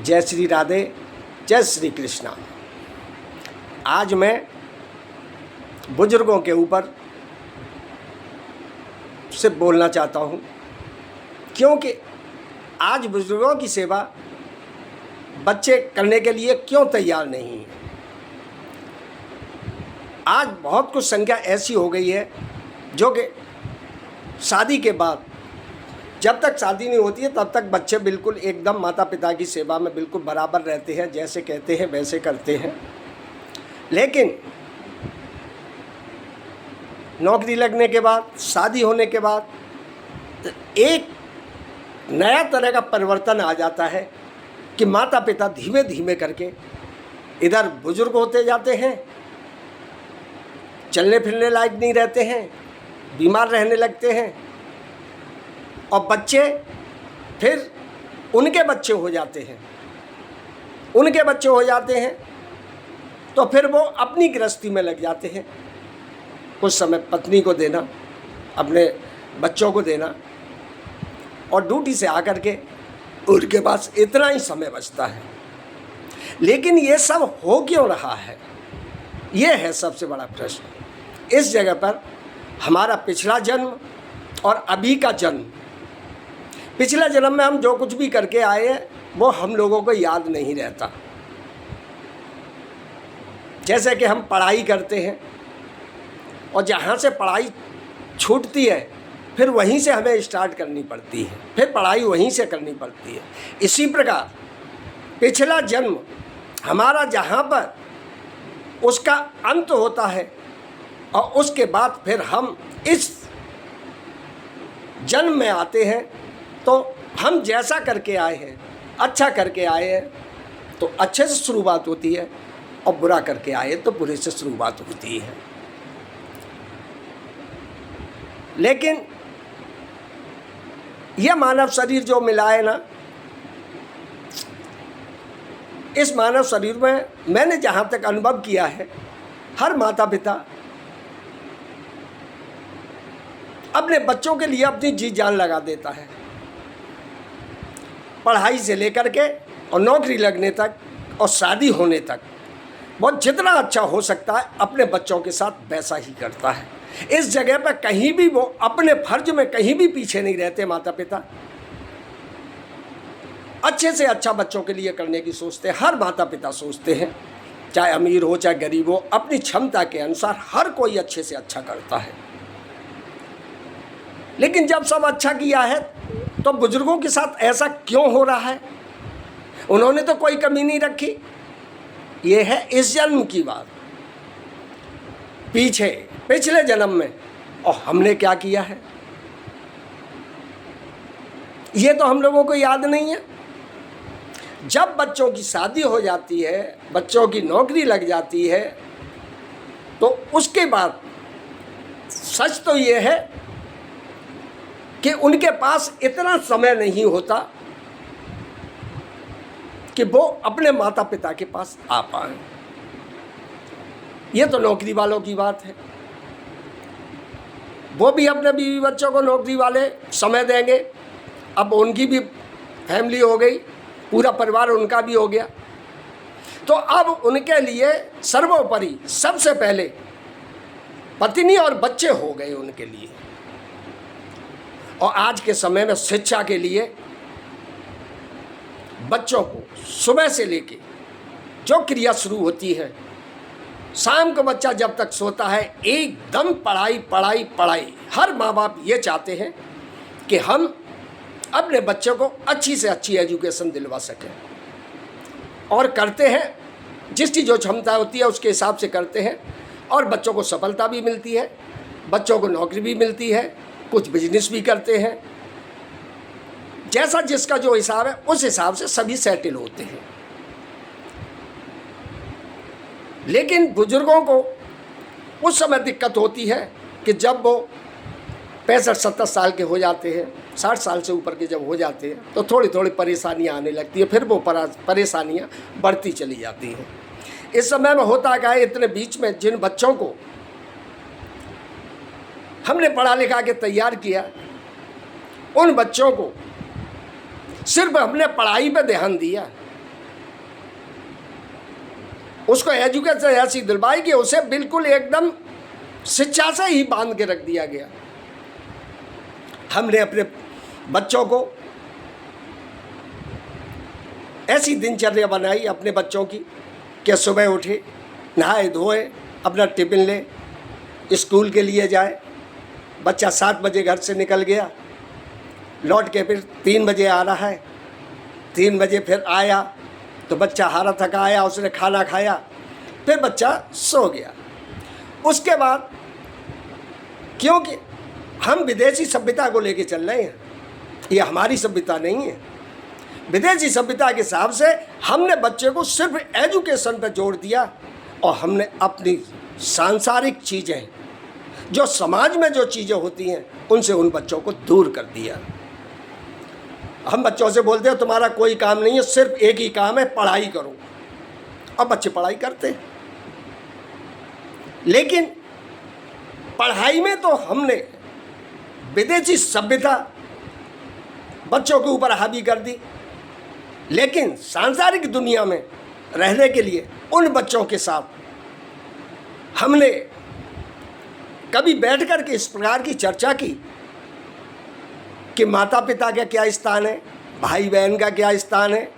जय श्री राधे, जय श्री कृष्णा। आज मैं बुजुर्गों के ऊपर से बोलना चाहता हूँ, क्योंकि आज बुजुर्गों की सेवा बच्चे करने के लिए क्यों तैयार नहीं हैं। आज बहुत कुछ संख्या ऐसी हो गई है जो कि शादी के बाद, जब तक शादी नहीं होती है तब तक बच्चे बिल्कुल एकदम माता पिता की सेवा में बिल्कुल बराबर रहते हैं, जैसे कहते हैं वैसे करते हैं। लेकिन नौकरी लगने के बाद, शादी होने के बाद एक नया तरह का परिवर्तन आ जाता है कि माता पिता धीमे धीमे करके इधर बुजुर्ग होते जाते हैं, चलने फिरने लायक नहीं रहते हैं, बीमार रहने लगते हैं, और बच्चे फिर उनके बच्चे हो जाते हैं। उनके बच्चे हो जाते हैं तो फिर वो अपनी गृहस्थी में लग जाते हैं। कुछ समय पत्नी को देना, अपने बच्चों को देना, और ड्यूटी से आकर के उनके पास इतना ही समय बचता है। लेकिन ये सब हो क्यों रहा है, ये है सबसे बड़ा प्रश्न। इस जगह पर हमारा पिछला जन्म और अभी का जन्म, पिछले जन्म में हम जो कुछ भी करके आए हैं वो हम लोगों को याद नहीं रहता। जैसे कि हम पढ़ाई करते हैं और जहाँ से पढ़ाई छूटती है फिर वहीं से हमें स्टार्ट करनी पड़ती है, फिर पढ़ाई वहीं से करनी पड़ती है। इसी प्रकार पिछला जन्म हमारा जहाँ पर उसका अंत होता है और उसके बाद फिर हम इस जन्म में आते हैं, तो हम जैसा करके आए हैं, अच्छा करके आए हैं तो अच्छे से शुरुआत होती है, और बुरा करके आए तो बुरे से शुरुआत होती है। लेकिन यह मानव शरीर जो मिला है ना, इस मानव शरीर में मैंने जहाँ तक अनुभव किया है, हर माता पिता अपने बच्चों के लिए अपनी जी जान लगा देता है, पढ़ाई से लेकर के और नौकरी लगने तक और शादी होने तक। वो जितना अच्छा हो सकता है अपने बच्चों के साथ वैसा ही करता है। इस जगह पर कहीं भी वो अपने फर्ज में कहीं भी पीछे नहीं रहते। माता पिता अच्छे से अच्छा बच्चों के लिए करने की सोचते हैं, हर माता पिता सोचते हैं, चाहे अमीर हो चाहे गरीब हो, अपनी क्षमता के अनुसार हर कोई अच्छे से अच्छा करता है। लेकिन जब सब अच्छा किया है तो बुजुर्गों के साथ ऐसा क्यों हो रहा है? उन्होंने तो कोई कमी नहीं रखी। ये है इस जन्म की बात। पिछले जन्म में और हमने क्या किया है ये तो हम लोगों को याद नहीं है। जब बच्चों की शादी हो जाती है, बच्चों की नौकरी लग जाती है, तो उसके बाद सच तो ये है कि उनके पास इतना समय नहीं होता कि वो अपने माता पिता के पास आ पाए। ये तो नौकरी वालों की बात है, वो भी अपने बीवी बच्चों को नौकरी वाले समय देंगे। अब उनकी भी फैमिली हो गई, पूरा परिवार उनका भी हो गया, तो अब उनके लिए सर्वोपरि सबसे पहले पत्नी और बच्चे हो गए उनके लिए। और आज के समय में शिक्षा के लिए बच्चों को सुबह से लेके जो क्रिया शुरू होती है, शाम को बच्चा जब तक सोता है एकदम पढ़ाई पढ़ाई पढ़ाई। हर माँ बाप ये चाहते हैं कि हम अपने बच्चों को अच्छी से अच्छी एजुकेशन दिलवा सकें, और करते हैं, जिसकी जो क्षमता होती है उसके हिसाब से करते हैं, और बच्चों को सफलता भी मिलती है, बच्चों को नौकरी भी मिलती है, कुछ बिजनेस भी करते हैं। जैसा जिसका जो हिसाब है उस हिसाब से सभी सेटल होते हैं। लेकिन बुजुर्गों को उस समय दिक्कत होती है कि जब वो 65-70 साल के हो जाते हैं, 60 साल से ऊपर के जब हो जाते हैं, तो थोड़ी थोड़ी परेशानियां आने लगती है। फिर वो परेशानियां बढ़ती चली जाती हैं। इस समय में होता क्या है, इतने बीच में जिन बच्चों को हमने पढ़ा लिखा के तैयार किया, उन बच्चों को सिर्फ हमने पढ़ाई पे ध्यान दिया, उसको एजुकेशन ऐसी दिलवाई कि उसे बिल्कुल एकदम शिक्षा से ही बांध के रख दिया गया। हमने अपने बच्चों को ऐसी दिनचर्या बनाई अपने बच्चों की कि सुबह उठे, नहाए धोए, अपना टिफिन ले, स्कूल के लिए जाए। बच्चा 7 बजे घर से निकल गया, लौट के फिर 3 बजे आ रहा है। 3 बजे फिर आया तो बच्चा हारा थका आया, उसने खाना खाया, फिर बच्चा सो गया। उसके बाद क्योंकि हम विदेशी सभ्यता को लेके चल रहे हैं, ये हमारी सभ्यता नहीं है। विदेशी सभ्यता के हिसाब से हमने बच्चे को सिर्फ एजुकेशन पर जोर दिया और हमने अपनी सांसारिक चीज़ें, जो समाज में जो चीज़ें होती हैं, उनसे उन बच्चों को दूर कर दिया। हम बच्चों से बोलते हैं तुम्हारा कोई काम नहीं है, सिर्फ एक ही काम है, पढ़ाई करो। अब बच्चे पढ़ाई करते हैं, लेकिन पढ़ाई में तो हमने विदेशी सभ्यता बच्चों के ऊपर हावी कर दी, लेकिन सांसारिक दुनिया में रहने के लिए उन बच्चों के साथ हमने कभी बैठ कर के इस प्रकार की चर्चा की कि माता पिता का क्या स्थान है, भाई बहन का क्या स्थान है,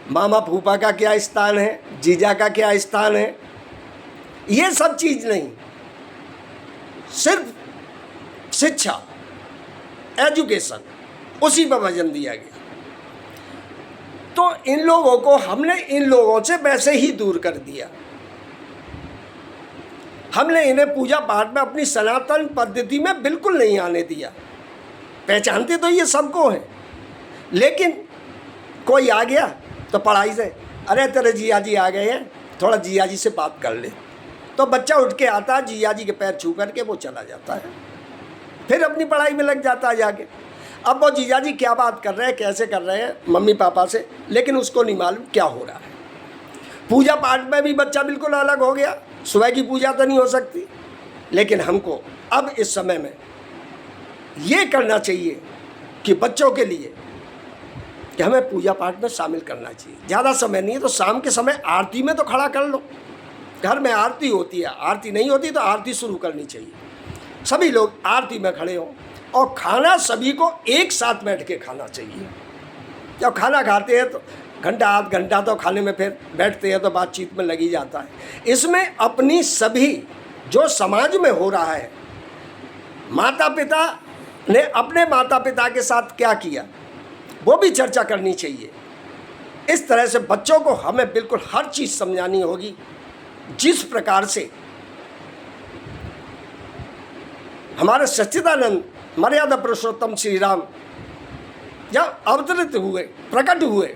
मामा फूफा का क्या स्थान है, जीजा का क्या स्थान है। ये सब चीज़ नहीं, सिर्फ शिक्षा, एजुकेशन, उसी पर वजन दिया गया। तो इन लोगों को हमने इन लोगों से वैसे ही दूर कर दिया। हमने इन्हें पूजा पाठ में अपनी सनातन पद्धति में बिल्कुल नहीं आने दिया। पहचानते तो ये सबको हैं, लेकिन कोई आ गया तो पढ़ाई से, अरे तेरे जिया जी आ गए हैं, थोड़ा जिया जी से बात कर ले। तो बच्चा उठ के आता है, जिया जी के पैर छू करके वो चला जाता है, फिर अपनी पढ़ाई में लग जाता है जाके। अब वो जीजा जी क्या बात कर रहे हैं, कैसे कर रहे हैं मम्मी पापा से, लेकिन उसको नहीं मालूम क्या हो रहा है। पूजा पाठ में भी बच्चा बिल्कुल अलग हो गया। सुबह की पूजा तो नहीं हो सकती, लेकिन हमको अब इस समय में ये करना चाहिए कि बच्चों के लिए कि हमें पूजा पाठ में शामिल करना चाहिए। ज़्यादा समय नहीं है तो शाम के समय आरती में तो खड़ा कर लो। घर में आरती होती है, आरती नहीं होती तो आरती शुरू करनी चाहिए। सभी लोग आरती में खड़े हों और खाना सभी को एक साथ बैठ के खाना चाहिए। जब खाना खाते हैं तो घंटा आध घंटा तो खाने में, फिर बैठते हैं तो बातचीत में लगी जाता है। इसमें अपनी सभी जो समाज में हो रहा है, माता पिता ने अपने माता पिता के साथ क्या किया, वो भी चर्चा करनी चाहिए। इस तरह से बच्चों को हमें बिल्कुल हर चीज़ समझानी होगी। जिस प्रकार से हमारे सच्चिदानंद मर्यादा पुरुषोत्तम श्री राम जब अवतरित हुए, प्रकट हुए,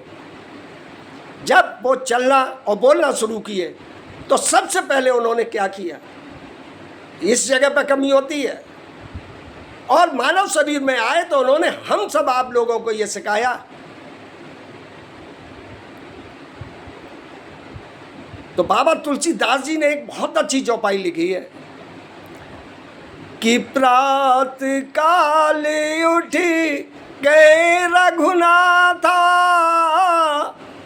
जब वो चलना और बोलना शुरू किए, तो सबसे पहले उन्होंने क्या किया, इस जगह पर कमी होती है, और मानव शरीर में आए तो उन्होंने हम सब आप लोगों को ये सिखाया तो बाबा तुलसीदास जी ने एक बहुत अच्छी चौपाई लिखी है कि प्रात काल उठी गए रघुनाथा,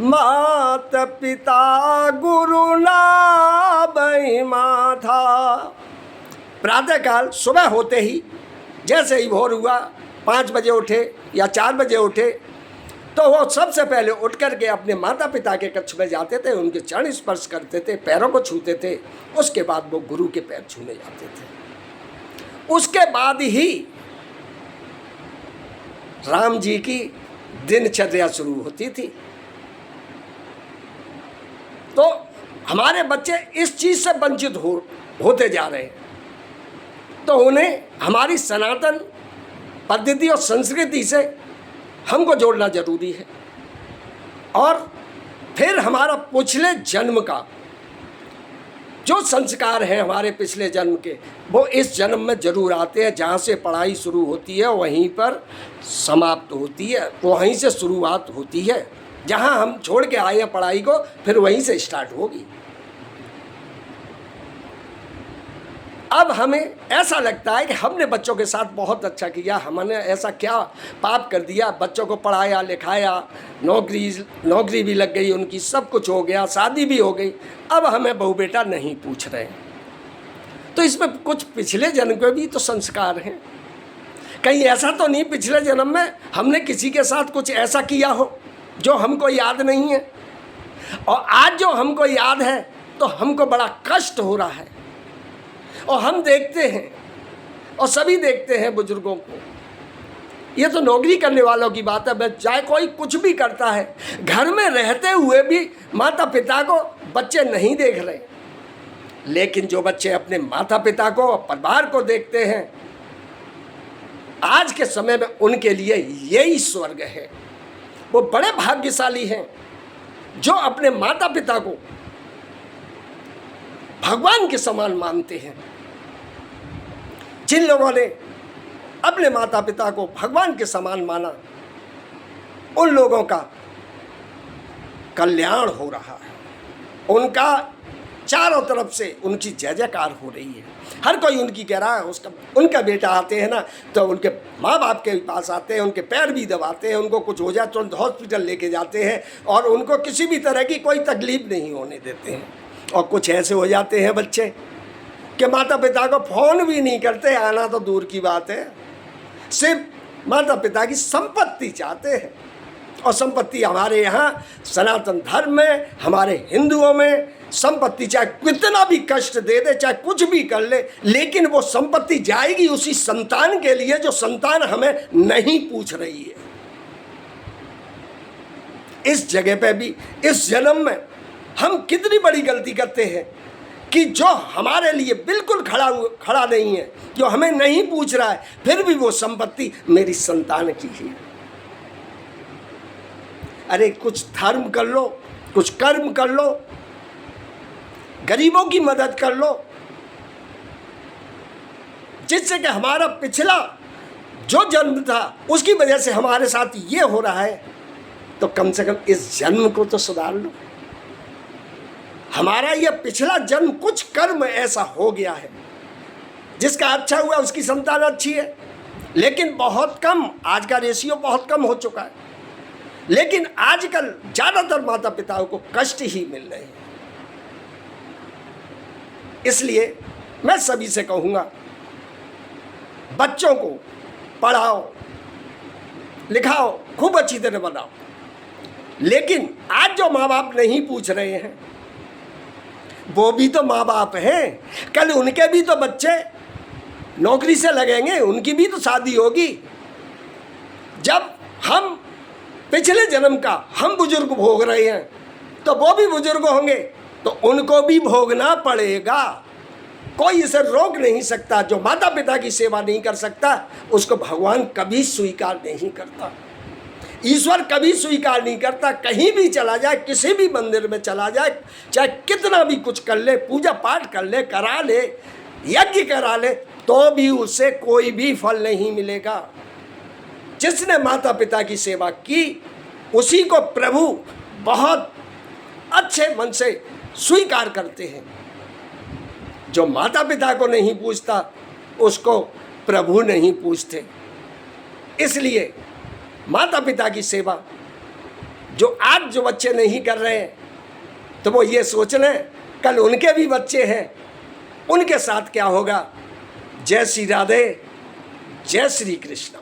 मात पिता गुरु ना बैमा था। प्रातः काल सुबह होते ही, जैसे ही भोर हुआ, 5 बजे उठे या 4 बजे उठे, तो वो सबसे पहले उठ कर के अपने माता पिता के कक्ष में जाते थे, उनके चरण स्पर्श करते थे, पैरों को छूते थे। उसके बाद वो गुरु के पैर छूने जाते थे। उसके बाद ही राम जी की दिनचर्या शुरू होती थी। तो हमारे बच्चे इस चीज़ से वंचित होते जा रहे हैं। तो उन्हें हमारी सनातन पद्धति और संस्कृति से हमको जोड़ना जरूरी है। और फिर हमारा पिछले जन्म का जो संस्कार है हमारे पिछले जन्म के, वो इस जन्म में जरूर आते हैं। जहाँ से पढ़ाई शुरू होती है वहीं पर समाप्त होती है, वहीं से शुरुआत होती है। जहाँ हम छोड़ के आए हैं पढ़ाई को, फिर वहीं से स्टार्ट होगी। अब हमें ऐसा लगता है कि हमने बच्चों के साथ बहुत अच्छा किया, हमने ऐसा क्या पाप कर दिया, बच्चों को पढ़ाया लिखाया, नौकरी भी लग गई उनकी, सब कुछ हो गया, शादी भी हो गई, अब हमें बहू बेटा नहीं पूछ रहे हैं। तो इसमें कुछ पिछले जन्म के भी तो संस्कार हैं। कहीं ऐसा तो नहीं पिछले जन्म में हमने किसी के साथ कुछ ऐसा किया हो जो हमको याद नहीं है, और आज जो हमको याद है तो हमको बड़ा कष्ट हो रहा है। और हम देखते हैं, और सभी देखते हैं बुजुर्गों को, ये तो नौकरी करने वालों की बात है, चाहे कोई कुछ भी करता है, घर में रहते हुए भी माता पिता को बच्चे नहीं देख रहे। लेकिन जो बच्चे अपने माता पिता को और परिवार को देखते हैं, आज के समय में उनके लिए यही स्वर्ग है। वो बड़े भाग्यशाली हैं जो अपने माता पिता को भगवान के समान मानते हैं। जिन लोगों ने अपने माता पिता को भगवान के समान माना, उन लोगों का कल्याण हो रहा है, उनका चारों तरफ से उनकी जय जयकार हो रही है। हर कोई उनकी कह रहा है, उनका बेटा आते हैं ना तो उनके माँ बाप के पास आते हैं, उनके पैर भी दबाते हैं, उनको कुछ हो जाए तुरंत हॉस्पिटल लेके जाते हैं और उनको किसी भी तरह की कोई तकलीफ नहीं होने देते हैं। और कुछ ऐसे हो जाते हैं बच्चे कि माता पिता को फ़ोन भी नहीं करते, आना तो दूर की बात है, सिर्फ माता पिता की संपत्ति चाहते हैं। और संपत्ति हमारे यहाँ सनातन धर्म में, हमारे हिंदुओं में संपत्ति चाहे कितना भी कष्ट दे दे, चाहे कुछ भी कर ले, लेकिन वो संपत्ति जाएगी उसी संतान के लिए जो संतान हमें नहीं पूछ रही है। इस जगह पे भी इस जन्म में हम कितनी बड़ी गलती करते हैं कि जो हमारे लिए बिल्कुल खड़ा नहीं है, जो हमें नहीं पूछ रहा है, फिर भी वो संपत्ति मेरी संतान की है। अरे कुछ धर्म कर लो, कुछ कर्म कर लो, गरीबों की मदद कर लो, जिससे कि हमारा पिछला जो जन्म था उसकी वजह से हमारे साथ ये हो रहा है, तो कम से कम इस जन्म को तो सुधार लो। हमारा ये पिछला जन्म कुछ कर्म ऐसा हो गया है जिसका अच्छा हुआ, उसकी संतान अच्छी है, लेकिन बहुत कम, आज का रेशियो बहुत कम हो चुका है। लेकिन आजकल ज़्यादातर माता पिताओं को कष्ट ही मिल रहे हैं। इसलिए मैं सभी से कहूँगा, बच्चों को पढ़ाओ लिखाओ, खूब अच्छी तरह बनाओ, लेकिन आज जो माँ बाप नहीं पूछ रहे हैं वो भी तो माँ बाप हैं, कल उनके भी तो बच्चे नौकरी से लगेंगे, उनकी भी तो शादी होगी। जब हम पिछले जन्म का हम बुजुर्ग भोग रहे हैं तो वो भी बुजुर्ग होंगे, तो उनको भी भोगना पड़ेगा। कोई इसे रोक नहीं सकता। जो माता पिता की सेवा नहीं कर सकता उसको भगवान कभी स्वीकार नहीं करता, ईश्वर कभी स्वीकार नहीं करता। कहीं भी चला जाए, किसी भी मंदिर में चला जाए, चाहे कितना भी कुछ कर ले, पूजा पाठ कर ले, करा ले, यज्ञ करा ले, तो भी उससे कोई भी फल नहीं मिलेगा। जिसने माता पिता की सेवा की उसी को प्रभु बहुत अच्छे मन से स्वीकार करते हैं। जो माता पिता को नहीं पूछता उसको प्रभु नहीं पूछते। इसलिए माता पिता की सेवा जो आज जो बच्चे नहीं कर रहे हैं, तो वो ये सोच लें कल उनके भी बच्चे हैं, उनके साथ क्या होगा। जय श्री राधे, जय श्री कृष्ण।